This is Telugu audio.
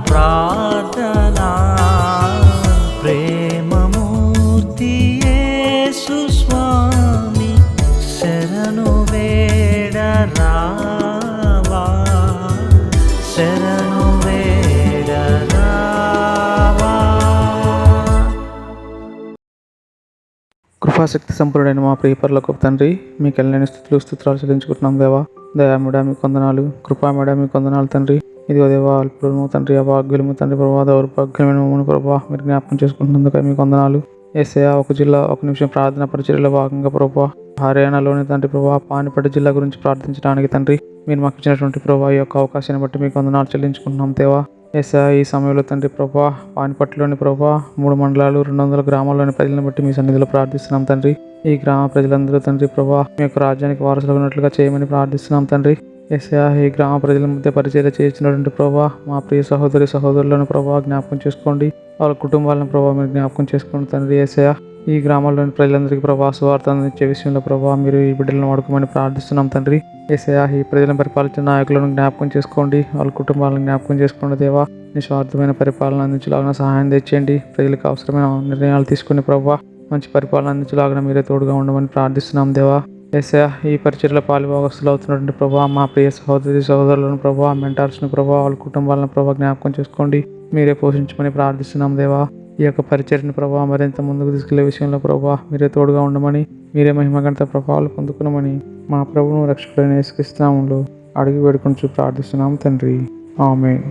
ప్రార్థనా. ప్రేమమూర్తి యేసు స్వామి శరణు వేడరావా, శరణు వేడరావా. కృపాశక్తి సంపూర్ణుడైన మా ప్రియ పరలోకపు తండ్రి, మీకు ఎల్లైన స్థుతులు స్తోత్రాలు చెల్లించుకుంటున్నాం దేవా. దయామేడా మీకు వందనాలు, కృపామేడా మీకు వందనాలు తండ్రి. ఇదిగో దేవా, అల్పులము తండ్రి, అభాగ్యులము తండ్రి ప్రభా, దౌర్భాగ్యమైన మమ్మల్ని ప్రభా మీరు జ్ఞాపకం చేసుకుంటున్నందుకు మీకు వందనాలు. యేసయ్యా, ఒక జిల్లా ఒక నిమిషం ప్రార్థన పరిచర్యలో భాగంగా ప్రభా హర్యానాలోని తండ్రి ప్రభా పానిపట్టు జిల్లా గురించి ప్రార్థించడానికి తండ్రి మీరు మాకు ఇచ్చినటువంటి ప్రభా ఈ యొక్క అవకాశాన్ని బట్టి మీకు వందనాలు చెల్లించుకుంటున్నాం దేవా. యేసయ్యా, ఈ సమయంలో తండ్రి ప్రభా పానిపట్టులోని ప్రభా 3 మండలాలు 200 గ్రామాల్లోని ప్రజలను బట్టి మీ సన్నిధిలో ప్రార్థిస్తున్నాం తండ్రి. ఈ గ్రామ ప్రజలందరూ తండ్రి ప్రభా మీ యొక్క రాజ్యానికి వారసులు ఉన్నట్లుగా చేయమని ప్రార్థిస్తున్నాం తండ్రి. యేసయ్యా, ఈ గ్రామ ప్రజల మధ్య పరిచర్య చేయించినటువంటి ప్రభా మా ప్రియ సహోదరులను ప్రభా జ్ఞాపకం చేసుకోండి. వాళ్ళ కుటుంబాలను ప్రభా మీరు జ్ఞాపకం చేసుకోండి తండ్రి. యేసయ్యా, ఈ గ్రామాల్లోని ప్రజలందరికీ ప్రభా సువార్త అందించే విషయంలో ప్రభా మీరు ఈ బిడ్డలను వాడుకోమని ప్రార్థిస్తున్నాం తండ్రి. యేసయ్యా, ఈ ప్రజలను పరిపాలించిన నాయకులను జ్ఞాపకం చేసుకోండి, వాళ్ళ కుటుంబాలను జ్ఞాపకం చేసుకోండి దేవా. నిస్వార్థమైన పరిపాలన అందించలాగిన సహాయం తెచ్చేయండి. ప్రజలకు అవసరమైన నిర్ణయాలు తీసుకుని ప్రభా మంచి పరిపాలన అందించలాగిన మీరే తోడుగా ఉండమని ప్రార్థిస్తున్నాం దేవా. యేసయ్యా, ఈ పరిచర్యలో పాలుభాగస్తులు అవుతున్నటువంటి ప్రభా మా ప్రియ సహోదరులను ప్రభా మెంటార్స్ని ప్రభా వాళ్ళ కుటుంబాలను ప్రభా జ్ఞాపకం చేసుకోండి, మీరే పోషించమని ప్రార్థిస్తున్నాం దేవా. ఈ యొక్క పరిచర్యను ప్రభా మరింత ముందుకు తీసుకెళ్లే విషయంలో ప్రభా మీరే తోడుగా ఉండమని, మీరే మహిమగంత ప్రభావాలు పొందుకునమని మా ప్రభువును రక్షకుడైన యేసుక్రీస్తు నామములో అడిగి వేడుకొంచు ప్రార్థిస్తున్నాం తండ్రి. ఆమేన్.